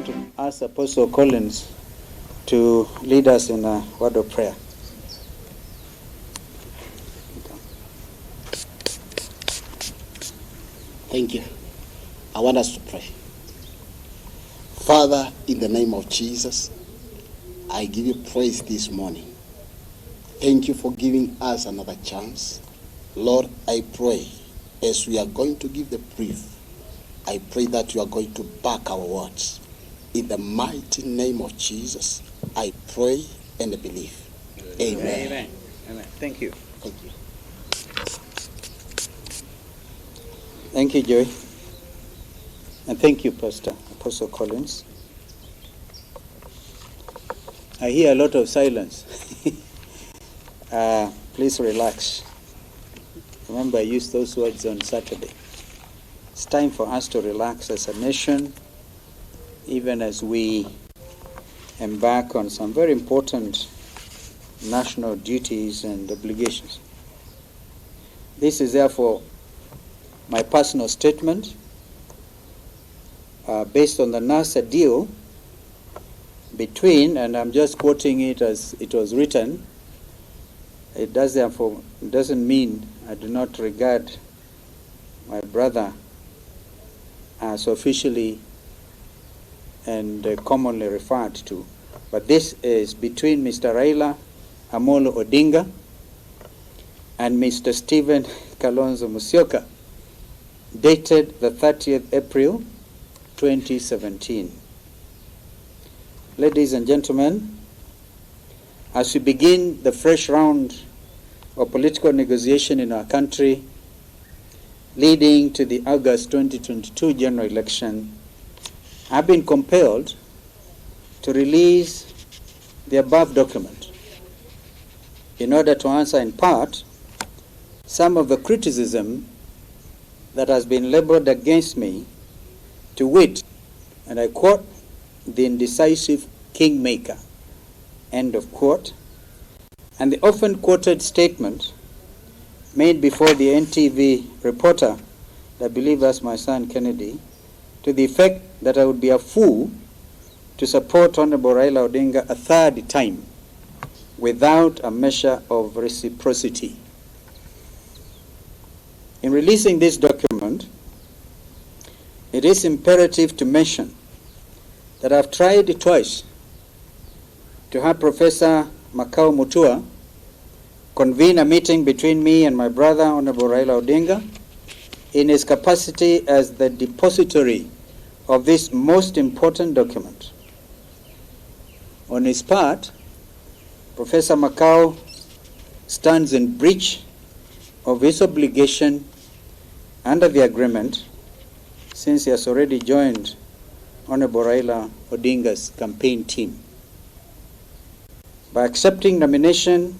want to ask Apostle Collins to lead us in a word of prayer. Thank you. I want us to pray. Father, in the name of Jesus, I give you praise this morning. Thank you for giving us another chance. Lord, I pray as we are going to give the brief, I pray that you are going to back our words. In the mighty name of Jesus, I pray and believe. Amen. Amen. Amen. Thank you. Thank you. Thank you, Joey. And thank you, Pastor Apostle Collins. I hear a lot of silence. Please relax. Remember, I used those words on Saturday. It's time for us to relax as a nation, even as we embark on some very important national duties and obligations. This is therefore my personal statement based on the NASA deal between, and I'm just quoting it as it was written. It doesn't mean I do not regard my brother as officially and commonly referred to, but this is between Mr. Raila Amolo Odinga and Mr. Stephen Kalonzo Musyoka, dated the 30th April 2017. Ladies and gentlemen, as we begin the fresh round of political negotiation in our country, leading to the August 2022 general election, I've been compelled to release the above document in order to answer in part some of the criticism that has been labeled against me, to wit, and I quote, the indecisive kingmaker, end of quote, and the often quoted statement made before the NTV reporter, I believe that's my son Kennedy, to the effect that I would be a fool to support Honorable Raila Odinga a third time without a measure of reciprocity. In releasing this document, it is imperative to mention that I've tried twice to have Professor Makau Mutua convene a meeting between me and my brother, Honorable Raila Odinga, in his capacity as the depository of this most important document. On his part, Professor Makau stands in breach of his obligation under the agreement, since he has already joined Honorable Raila Odinga's campaign team. By accepting nomination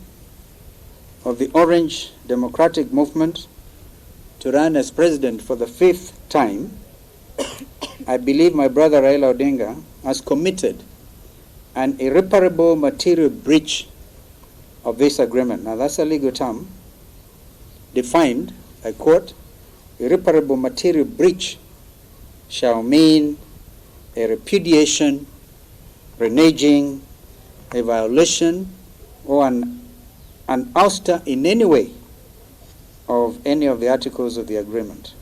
of the Orange Democratic Movement to run as president for the 5th time, I believe my brother Raila Odinga has committed an irreparable material breach of this agreement. Now that's a legal term defined, I quote, irreparable material breach shall mean a repudiation, reneging, a violation, or an ouster in any way of any of the articles of the agreement.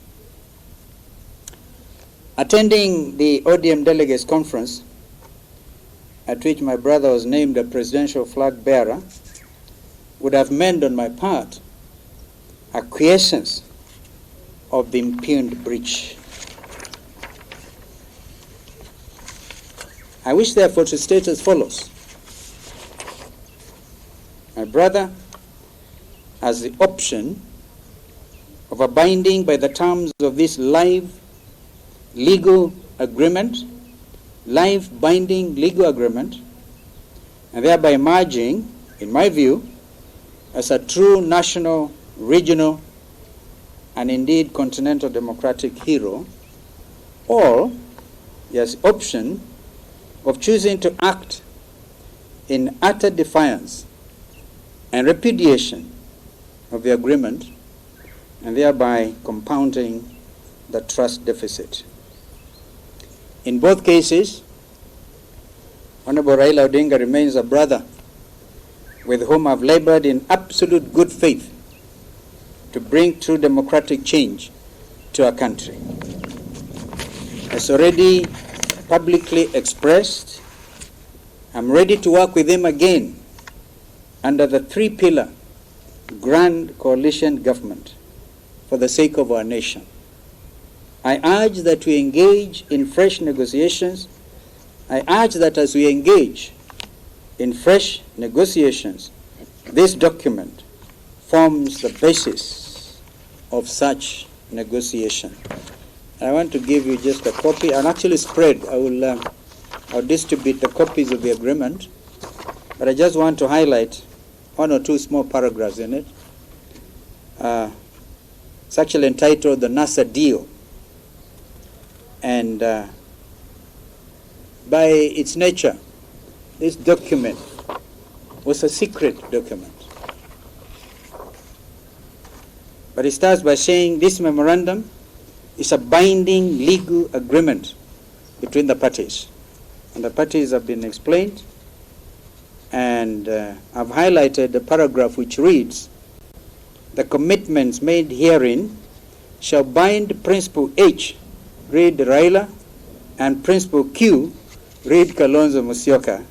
Attending the ODM delegates conference, at which my brother was named a presidential flag bearer, would have meant on my part acquiescence of the impugned breach. I wish therefore to state as follows. My brother has the option of abiding by the terms of this live legal agreement, live binding legal agreement, and thereby emerging, in my view, as a true national, regional, and indeed continental democratic hero, or he has the option of choosing to act in utter defiance and repudiation of the agreement, and thereby compounding the trust deficit. In both cases, Honorable Raila Odinga remains a brother with whom I've labored in absolute good faith to bring true democratic change to our country. As already publicly expressed, I'm ready to work with him again under the three-pillar grand coalition government for the sake of our nation. I urge that we engage in fresh negotiations. I urge that as we engage in fresh negotiations, this document forms the basis of such negotiation. I want to give you just a copy. I'll actually spread. I'll distribute the copies of the agreement, but I just want to highlight one or two small paragraphs in it. It's actually entitled the NASA deal. And by its nature, this document was a secret document. But it starts by saying this memorandum is a binding legal agreement between the parties. And the parties have been explained. And I've highlighted the paragraph which reads, the commitments made herein shall bind Principle H, read Raila, and Principle Q, read Kalonzo Musyoka,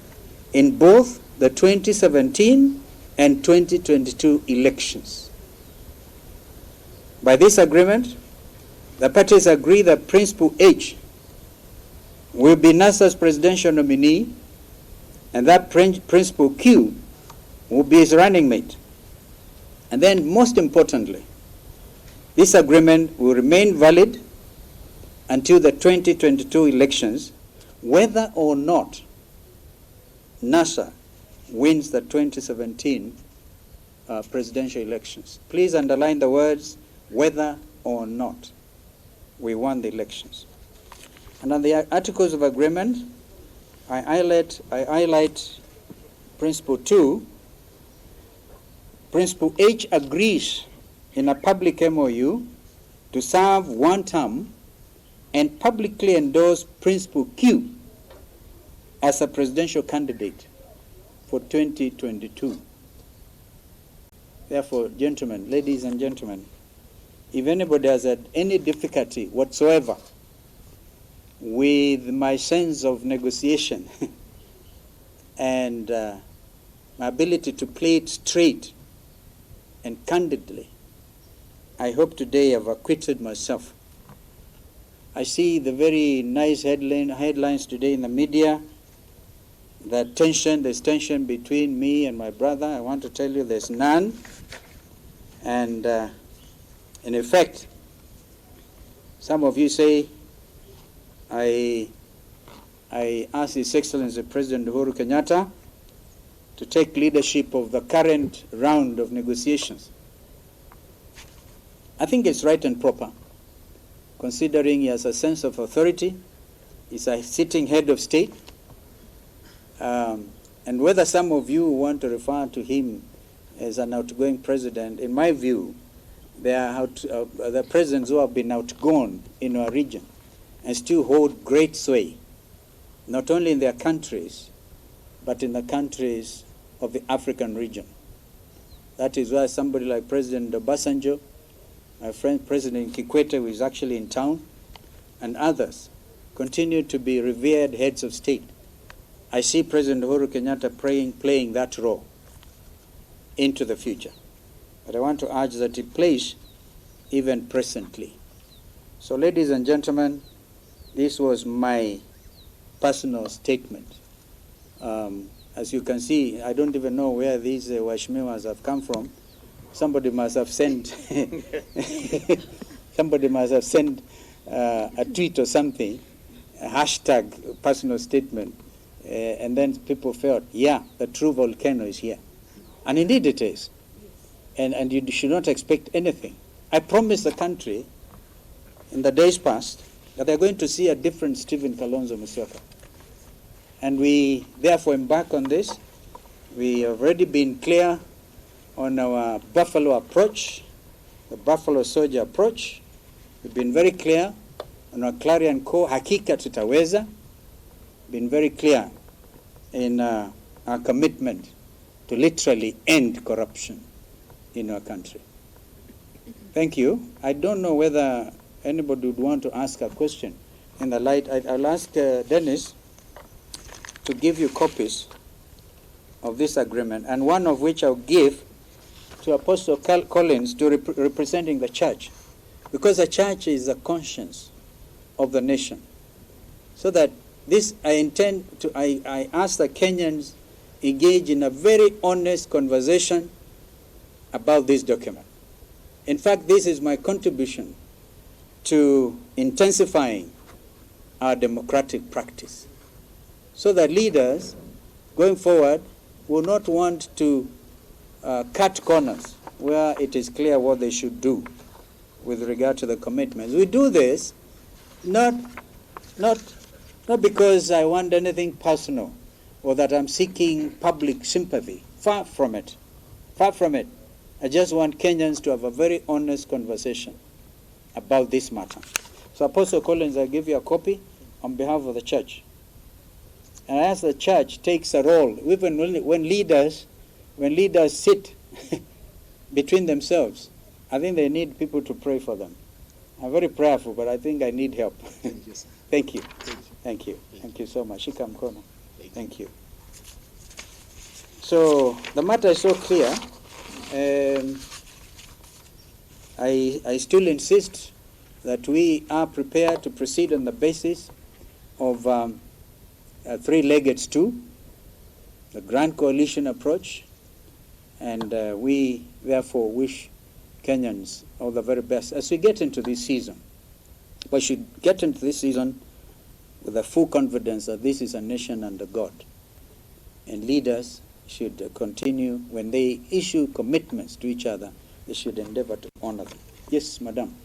in both the 2017 and 2022 elections. By this agreement, the parties agree that Principle H will be NASA's presidential nominee, and that Principle Q will be his running mate. And then, most importantly, this agreement will remain valid until the 2022 elections, whether or not NASA wins the 2017 presidential elections. Please underline the words, whether or not we won the elections. And on the Articles of Agreement, I highlight Principle 2. Principle H agrees in a public MOU to serve one term and publicly endorse Principle Q as a presidential candidate for 2022. Therefore, gentlemen, ladies and gentlemen, if anybody has had any difficulty whatsoever with my sense of negotiation and my ability to play it straight and candidly, I hope today I've acquitted myself. I see the very nice headlines today in the media, that there's tension between me and my brother. I want to tell you there's none. And in effect, some of you say, I asked His Excellency President Uhuru Kenyatta to take leadership of the current round of negotiations. I think it's right and proper, considering he has a sense of authority, he's a sitting head of state, and whether some of you want to refer to him as an outgoing president, in my view, there are the presidents who have been outgone in our region and still hold great sway, not only in their countries, but in the countries of the African region. That is why somebody like President Obasanjo, my friend President Kikwete, who is actually in town, and others continue to be revered heads of state. I see President Uhuru Kenyatta playing that role into the future. But I want to urge that he plays even presently. So, ladies and gentlemen, this was my personal statement. As you can see, I don't even know where these washmiwas have come from. Somebody must have sent a tweet or something, a hashtag personal statement, and then people felt, yeah, the true volcano is here. And indeed it is. And you should not expect anything. I promised the country in the days past that they're going to see a different Stephen Kalonzo Musyoka. And we therefore embark on this. We have already been clear on our Buffalo approach, the Buffalo Soldier approach. We've been very clear on our clarion call, hakika tutaweza. Been very clear in our commitment to literally end corruption in our country. Thank you. I don't know whether anybody would want to ask a question in the light. I'll ask Dennis to give you copies of this agreement, and one of which I'll give to Apostle Collins to representing the church, because the church is the conscience of the nation. So that this, I ask the Kenyans engage in a very honest conversation about this document. In fact, this is my contribution to intensifying our democratic practice, so that leaders going forward will not want to cut corners where it is clear what they should do with regard to the commitments. We do this not because I want anything personal or that I'm seeking public sympathy. Far from it. Far from it. I just want Kenyans to have a very honest conversation about this matter. So Apostle Collins, I'll give you a copy on behalf of the church. And I ask the church takes a role, even when leaders sit between themselves. I think they need people to pray for them. I'm very prayerful, but I think I need help. Thank you, sir. Thank you. Thank you. Thank you. Thank you so much. Shika mkono. Thank you. So the matter is so clear. I still insist that we are prepared to proceed on the basis of a three-legged stool, the Grand Coalition approach, and we therefore wish Kenyans all the very best as we get into this season. We should get into this season with a full confidence that this is a nation under God, and leaders should continue, when they issue commitments to each other, they should endeavor to honor them. Yes, Madam.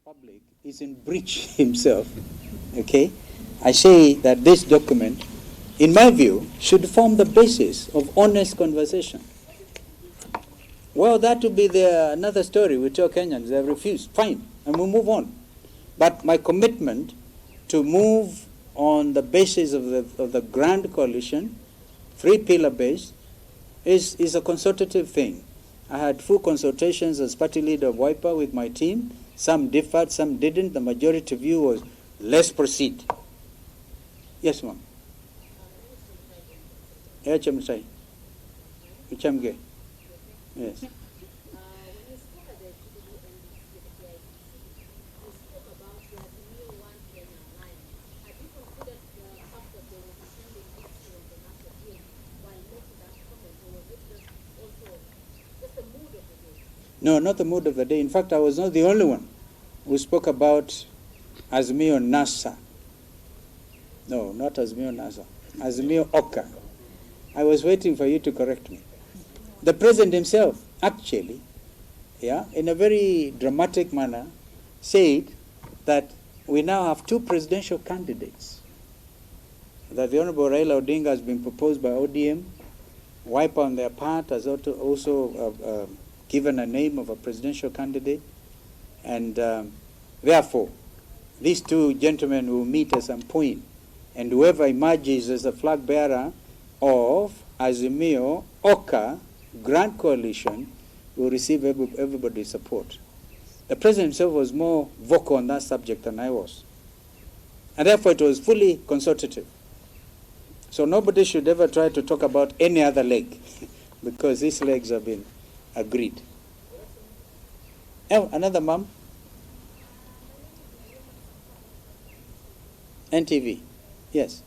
Public is in breach himself. Okay, I say that this document, in my view, should form the basis of honest conversation. Well, that would be another story. We tell Kenyans they have refused. Fine, and we'll move on. But my commitment to move on the basis of the Grand Coalition, three-pillar base, is a consultative thing. I had full consultations as party leader of Wiper with my team. Some differed, some didn't. The majority view was, let's proceed. Yes, ma'am. Yes. No, not the mood of the day. In fact, I was not the only one who spoke about Azimio-NASA. No, not Azimio-NASA. Azimio-Oka. I was waiting for you to correct me. The president himself, actually, in a very dramatic manner, said that we now have two presidential candidates. That the Honorable Raila Odinga has been proposed by ODM. Wiper on their part has also given a name of a presidential candidate, and therefore these two gentlemen will meet at some point, and whoever emerges as the flag bearer of Azimio Oka Grand Coalition will receive everybody's support. The president himself was more vocal on that subject than I was, and therefore it was fully consultative. So nobody should ever try to talk about any other leg because these legs have been agreed. Oh, another mom? NTV, yes.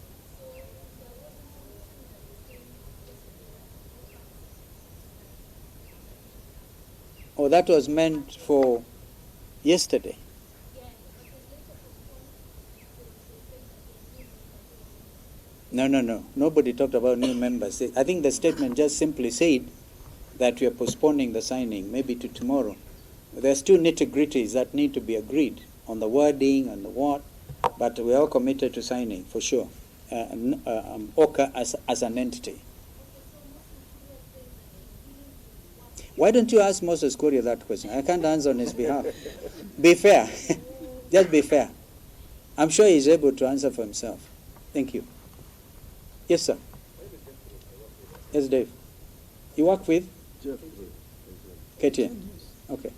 Oh, that was meant for yesterday. No. Nobody talked about new members. I think the statement just simply said that we are postponing the signing, maybe to tomorrow. There's still nitty-gritties that need to be agreed on the wording and the what, but we are all committed to signing for sure. OCA as an entity. Why don't you ask Moses Kuria that question? I can't answer on his behalf. Be fair. Just be fair. I'm sure he's able to answer for himself. Thank you. Yes, sir. Yes, Dave. You work with? Jeff. KTN. Okay.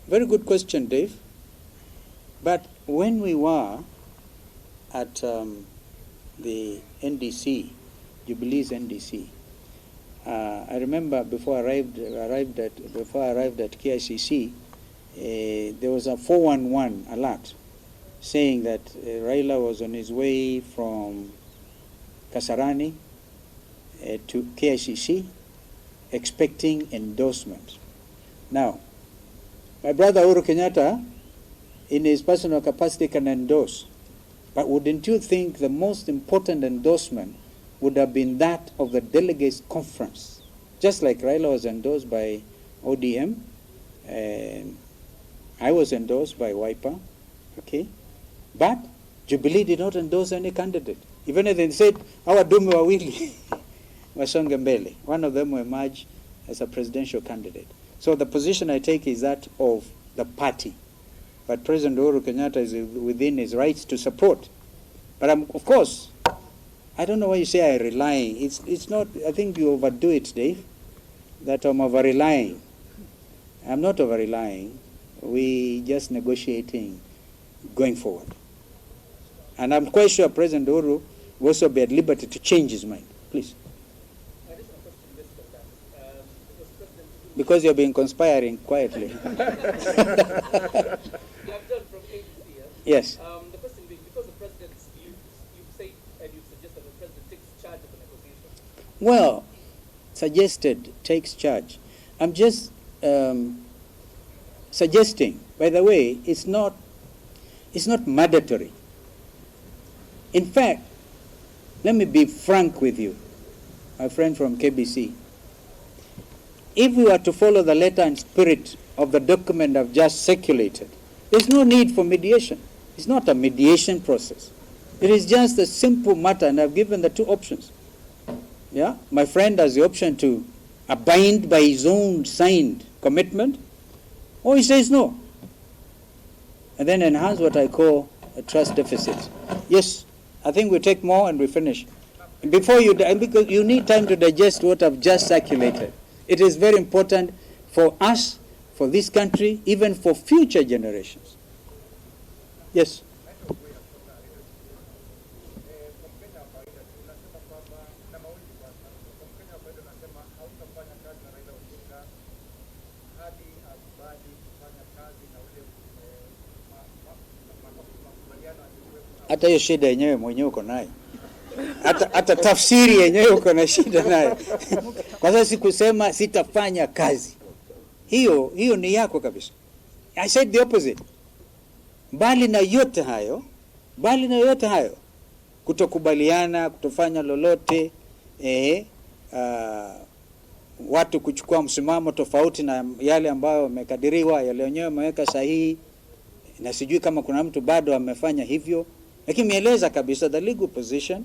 Very good question, Dave. But when we were at the NDC, Jubilee's NDC, I remember before I arrived at KICC, there was a 411 alert saying that Raila was on his way from Kasarani to KICC, expecting endorsement. Now, my brother Uhuru Kenyatta, in his personal capacity, can endorse. But wouldn't you think the most important endorsement would have been that of the delegates conference? Just like Raila was endorsed by ODM, I was endorsed by Wiper, okay? But Jubilee did not endorse any candidate. Even if they said, our dume wawili wasonge mbele. One of them will emerge as a presidential candidate. So the position I take is that of the party. But President Uhuru Kenyatta is within his rights to support. But of course, I don't know why you say I rely. It's not, I think you overdo it, Dave, that I'm over-relying. I'm not over-relying. We just negotiating going forward. And I'm quite sure President Uhuru will also be at liberty to change his mind. Please. Because you've been conspiring quietly. Yes. The question being, because the president, you say and you suggest that the president takes charge of the negotiations. Well, suggested takes charge. I'm just suggesting. By the way, it's not mandatory. In fact, let me be frank with you, my friend from KBC. If we were to follow the letter and spirit of the document I've just circulated, there's no need for mediation. It's not a mediation process. It is just a simple matter, and I've given the two options. Yeah, my friend has the option to abide by his own signed commitment, or he says no, and then enhance what I call a trust deficit. Yes, I think we take more and we finish. Before you, because you need time to digest what I've just circulated. It is very important for us, for this country, even for future generations. Yes. Hata hiyo shida yenyewe mwenyewe uko nayo. Hata tafsiri yenyewe uko na shida nayo. Kwa sababu sikusema sitafanya kazi. Hiyo ni yako kabisa. I said the opposite. Bali na yote hayo, kutokubaliana, kutofanya lolote, watu kuchukua msimamo tofauti na yale ambayo wamekadiriwa, yale wenyewe wameweka sahihi, na sijui kama kuna mtu bado amefanya hivyo, lakini mieleza kabisa the legal position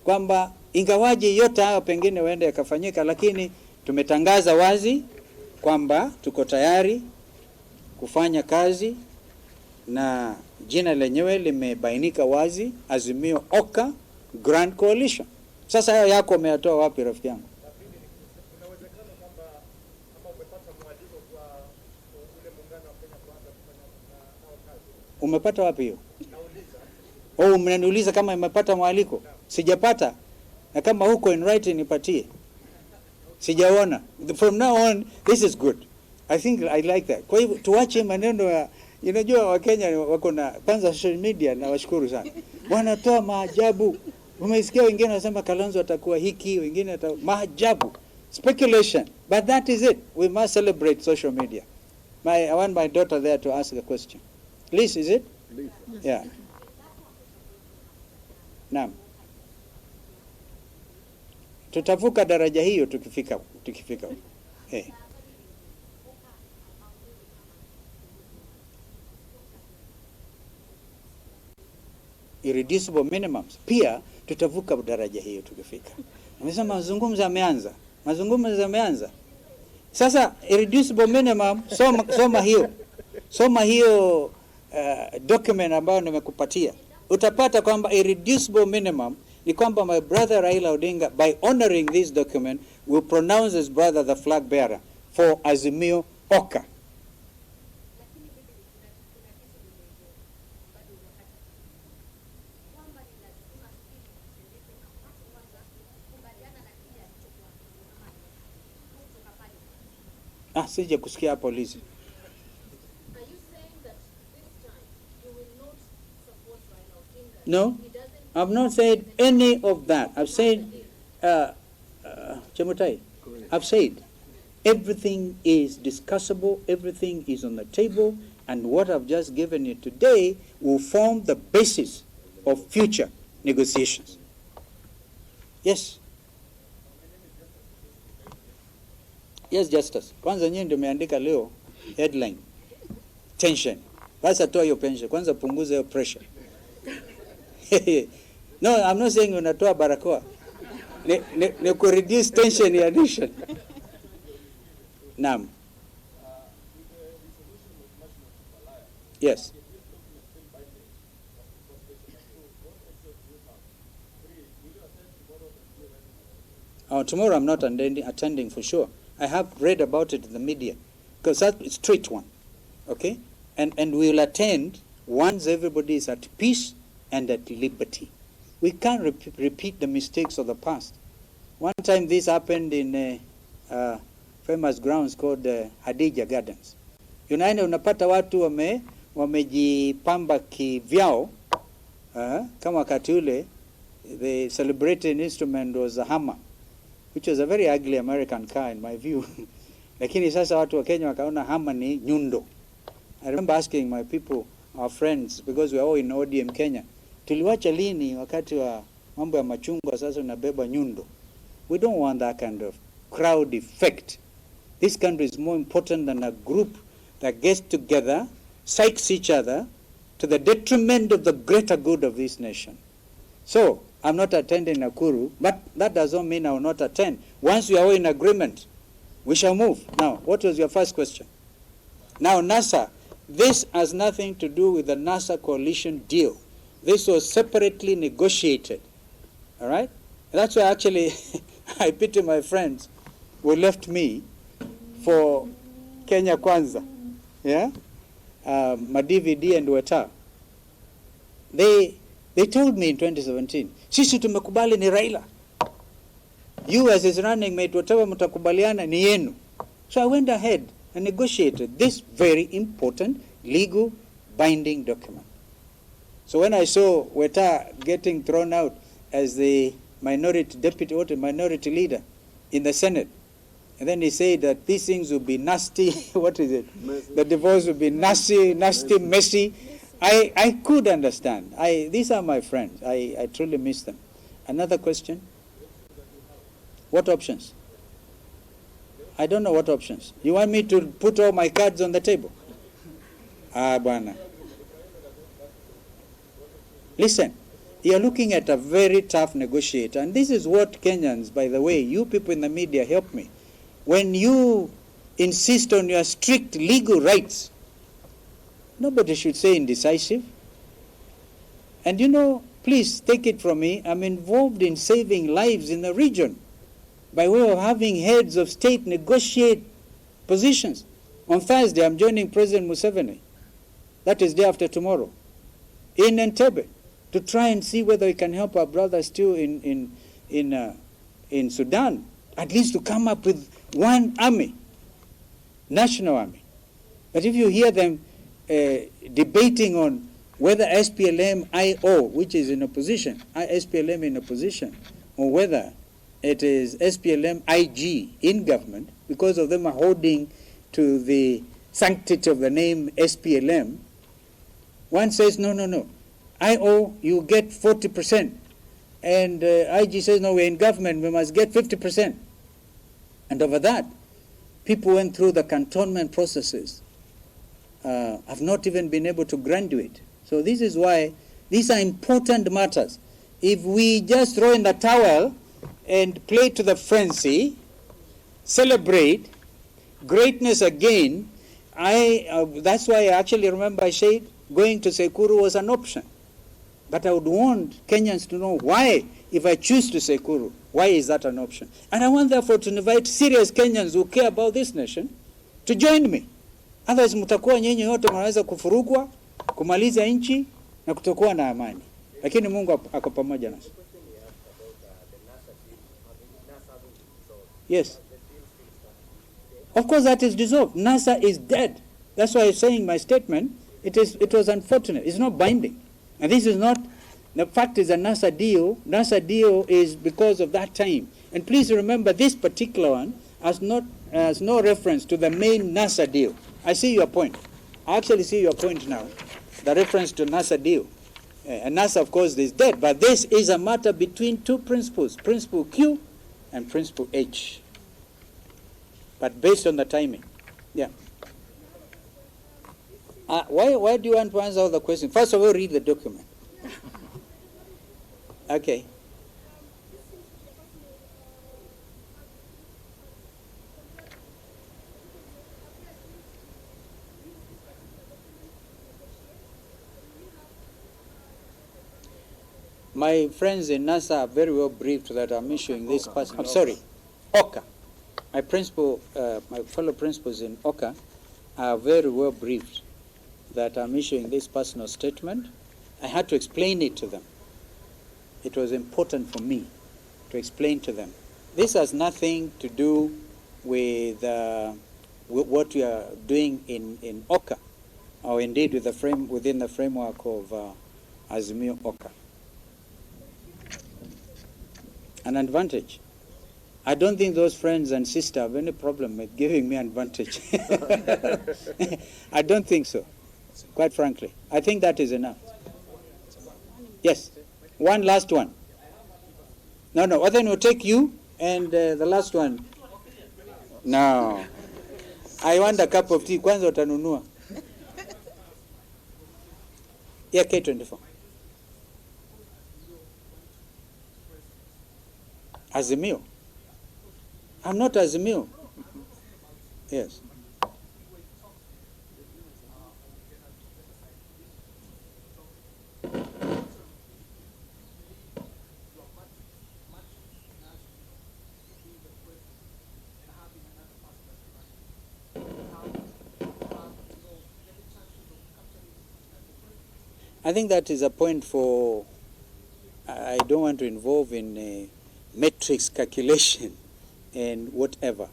kwamba ingawaje yote hayo pengine wende yakafanyika, lakini tumetangaza wazi kwamba tuko tayari kufanya kazi, na jina lenyewe limebainika wazi, Azimio Oka Grand Coalition. Sasa hayo yako umeyatoa wapi rafiki yangu? Umepata wapi hiyo? Oh, mnaniuliza kama nimepata mwaliko? Sijapata. Na kama huko in writing nipatie. Sijaona. From now on, this is good. I think I like that. Kwa hivyo tuache maneno ya, unajua Wakenya wako na kwanza social media, na washukuru sana. Wanatoa maajabu. Umesikia wengine wanasema Kalonzo atakuwa hiki, wengine maajabu. Speculation. But that is it. We must celebrate social media. I want my daughter there to ask a question. Liz, is it? Yeah. Naam. Tutavuka daraja hiyo tukifika. Eh. Irreducible minimums. Pia tutavuka daraja hiyo tukifika. Amesema mazungumzo yameanza. Sasa irreducible minimum, soma hiyo document ambayo nimekupatia. Utapata kwamba irreducible minimum ni kwamba my brother Raila Odinga, by honoring this document, will pronounce his brother the flag bearer for Azimio Oka. Sija kusikia polisi. Are you saying that this time you will not support Raila Odinga? No, I've not said any of that. I've said, Chemutai, I've said everything is discussable, everything is on the table, and what I've just given you today will form the basis of future negotiations. Yes. Yes, Justice. Kwanza nyinyi ndio umeandika leo headline tension. Basi toa hiyo pension. Kwanza punguza hiyo pressure. No, I'm not saying unatoa barakoa. Ni ku reduce tension ya nation. Naam. Yes. Tomorrow I'm not attending for sure. I have read about it in the media, because that's a straight one, okay? And we will attend once everybody is at peace and at liberty. We can't repeat the mistakes of the past. One time this happened in a famous grounds called Hadija Gardens. Unaenda unapata watu wamejipamba kivyao, kama wakati ule, the celebrated instrument was a hammer, which was a very ugly American car in my view. Lakini sasa watu wa Kenya wakaona hammer ni nyundo. I remember asking my people, our friends, because we are all in ODM Kenya, tuliwacha lini wakati wa mambo ya machungwa sasa unabeba nyundo? We don't want that kind of crowd effect. This country is more important than a group that gets together, psychs each other to the detriment of the greater good of this nation. So, I'm not attending Nakuru, but that doesn't mean I will not attend. Once we are all in agreement, we shall move. Now, what was your first question? Now, NASA, this has nothing to do with the NASA coalition deal. This was separately negotiated. All right? That's why actually I pity my friends who left me for Kenya Kwanza. Yeah? Madividi and Weta. They told me in 2017, sisi tumekubali ni Raila. You as his running mate, whatever mtakubaliana ni yenu. So I went ahead and negotiated this very important legal binding document. So when I saw Weta getting thrown out as the minority leader in the Senate, and then he said that these things will be nasty, what is it? Messy. The divorce will be nasty, messy. I could understand. These are my friends. I truly miss them. Another question? What options? I don't know what options. You want me to put all my cards on the table? Bwana. Listen, you're looking at a very tough negotiator. And this is what Kenyans, by the way, you people in the media, help me. When you insist on your strict legal rights, nobody should say indecisive. And you know, please take it from me, I'm involved in saving lives in the region by way of having heads of state negotiate positions. On Thursday, I'm joining President Museveni. That is day after tomorrow. In Entebbe, to try and see whether we can help our brothers still in Sudan, at least to come up with one army, national army. But if you hear them debating on whether SPLM-IO, which is in opposition, SPLM in opposition, or whether it is SPLM-IG in government, because of them are holding to the sanctity of the name SPLM, One says, no, no, no. IO, you get 40%. And IG says, no, we're in government, we must get 50%. And over that, people went through the cantonment processes, have not even been able to graduate. So this is why these are important matters. If we just throw in the towel and play to the frenzy, celebrate greatness again, that's why I actually remember I said going to Sekuru was an option. But I would want Kenyans to know why, if I choose to Sekuru, why is that an option? And I want therefore to invite serious Kenyans who care about this nation to join me. Otherwise mtakuwa nyinyi wote mnaweza kufurugwa, kumaliza nchi na kutokuwa na amani. Lakini Mungu ako pamoja nasi. Yes. Of course that is dissolved. NASA is dead. That's why I'm saying my statement, it was unfortunate. It's not binding. And this is not, the fact is a NASA deal is because of that time. And please remember this particular one has no reference to the main NASA deal. I see your point. I actually see your point now. The reference to NASA deal. And NASA, of course, is dead. But this is a matter between two principles, Principle Q and Principle H. But based on the timing. Yeah. Why do you want to answer all the questions? First of all, read the document. Okay. My friends in NASA are very well briefed that I'm issuing this pass. I'm sorry, OCA. My fellow principals in OCA are very well briefed that I'm issuing this personal statement. I had to explain it to them. It was important for me to explain to them. This has nothing to do with what we are doing in OCA, or indeed with within the framework of Azimio-Oka. An advantage. I don't think those friends and sisters have any problem with giving me an advantage. I don't think so, quite frankly. I think that is enough. Yes, one last one. No, then we'll take you and the last one. No, I want a cup of tea. Kwanza utanunua. Yeah, K24. Azimio. I'm not Azimio. Yes. I think that is a point for, I don't want to involve in a matrix calculation and whatever.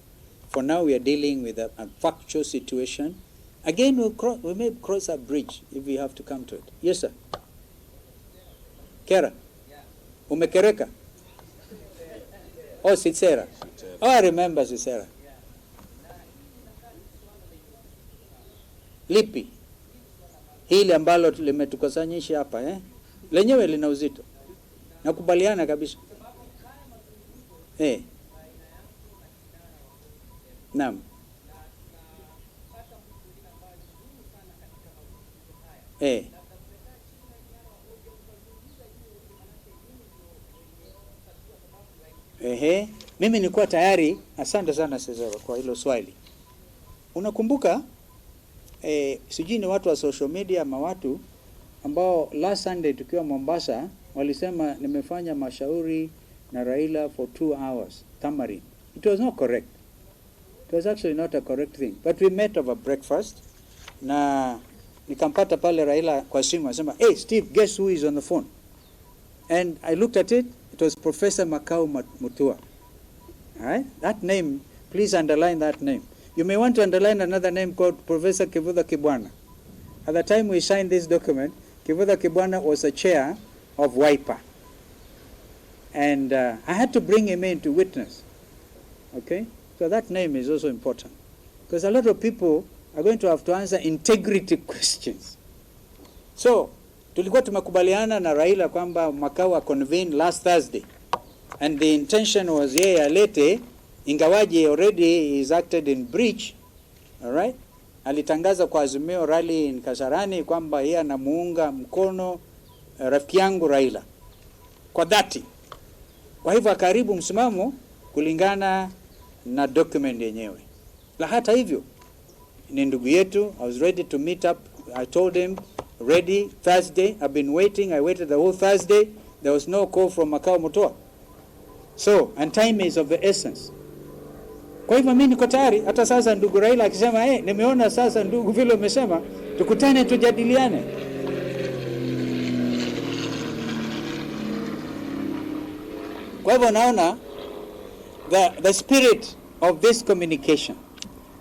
For now, we are dealing with a factual situation. Again, we may cross a bridge if we have to come to it. Yes, sir. Kera? Umekereka? Oh, Sitsera. Oh, I remember Sitsera. Lipi? Hili ambalo limetukusanyisha hapa, lenyewe lina uzito. Nakubaliana kabisa. Naam. Mimi nilikuwa tayari, asante sana Cesar kwa hilo swali. Unakumbuka sijui ni watu wa social media ama watu ambao last Sunday tukiwa Mombasa walisema nimefanya mashauri na Raila for 2 hours. Tamari. It was not correct. It was actually not a correct thing. But we met over breakfast. Na nikampata pale Raila kwa simu asema, "Hey Steve, guess who is on the phone?" And I looked at it. It was Professor Makau Mutua. All right? That name, please underline that name. You may want to underline another name called Professor Kivutha Kibwana. At the time we signed this document, Kivutha Kibwana was the chair of Wiper. And I had to bring him in to witness. Okay? So that name is also important. Because a lot of people are going to have to answer integrity questions. So tulikuwa tumekubaliana na Raila kwamba makao wa convene last Thursday, and the intention was yeye alete, ingawaje already is acted in breach. All right, alitangaza kwa Azimio rally in Kasarani kwamba yeye anamuunga mkono rafiki yangu Raila kwa dhati. Kwa hivyo karibu msimamo kulingana na document yenyewe. La hata hivyo ni ndugu yetu. I was ready to meet up. I told him ready Thursday. I've been waiting. I waited the whole Thursday. There was no call from Makao Mutua. So, and time is of the essence. Kwa hivyo mimi niko tayari. Hata sasa ndugu Raila akisema nimeona sasa ndugu vile umesema, tukutane tujadiliane. Kwa hivyo naona the spirit of this communication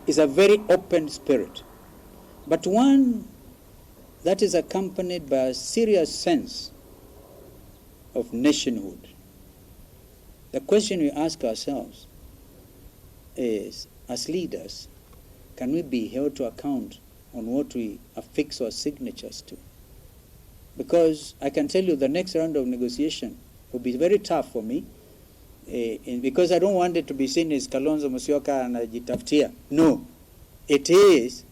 is a very open spirit, but one that is accompanied by a serious sense of nationhood. The question we ask ourselves is, as leaders, can we be held to account on what we affix our signatures to? Because I can tell you the next round of negotiation will be very tough for me, because I don't want it to be seen as Kalonzo Musyoka and Ajitafutia. No, it is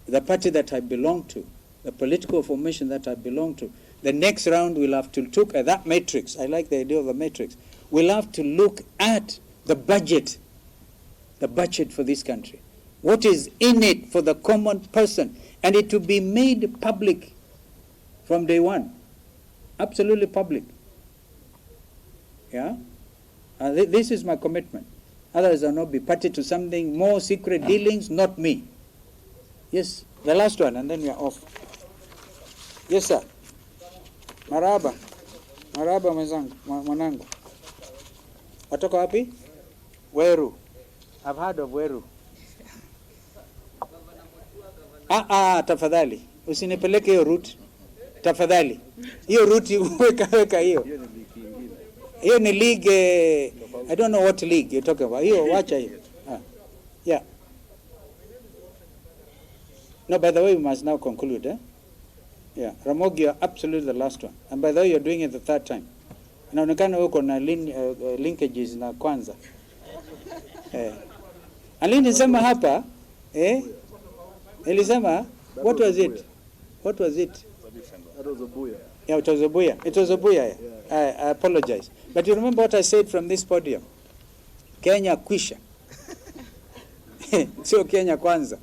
the party that I belong to, the political formation that I belong to. The next round we'll have to look at that matrix. I like the idea of a matrix. We'll have to look at the budget for this country. What is in it for the common person? And it to be made public from day one. Absolutely public. Yeah? This is my commitment. Others will not be party to something more secret dealings, not me. Yes, the last one, and then we are off. Yes, sir. Maraba. Maraba mwanangu. Watoka wapi? Weru. I've heard of Weru. Tafadhali. Usinipeleke hiyo route. Tafadhali. Hiyo route weka hiyo. Hiyo ni league, I don't know what league you're talking about. Hiyo wacha hiyo. Yeah. No, by the way, we must now conclude, eh? Yeah. Ramogi, you're absolutely the last one. And by the way, you're doing it the third time. Inaonekana uko na linkages na kwanza. Alinisema hapa, Elisema, what was it? What was it? That was a booyah. Yeah, it was a booyah. It was a booyah. Yeah. I apologize. But you remember what I said from this podium? Kenya kwisha. Sio Kenya kwanza.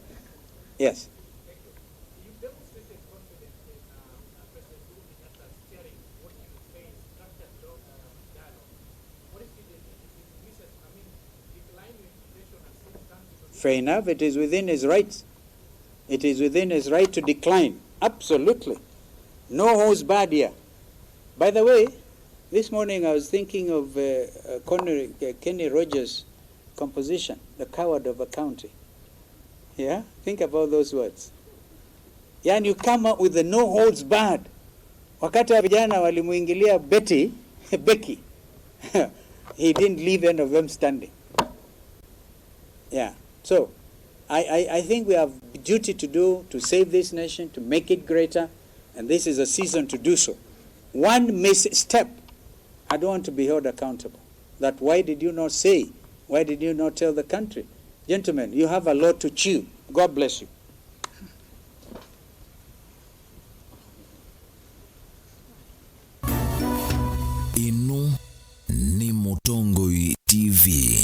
Yes. You demonstrated confidence in President Uhuru Kenyatta steering what you say is structured dialogue. What is the wishes? I mean, decline integration and six countries. Fair enough. It is within his rights. It is within his right to decline. Absolutely. No holds barred here. By the way, this morning I was thinking of Kenny Rogers' composition, The Coward of a County. Yeah? Think about those words. Yeah, and you come up with the no holds barred. Wakati wa vijana walimuingilia Becky, he didn't leave any of them standing. Yeah. So, I think we have a duty to do to save this nation, to make it greater, and this is a season to do so. One misstep, I don't want to be held accountable. That why did you not say? Why did you not tell the country? Gentlemen, you have a lot to chew. God bless you. Ino ni Mutongoi TV.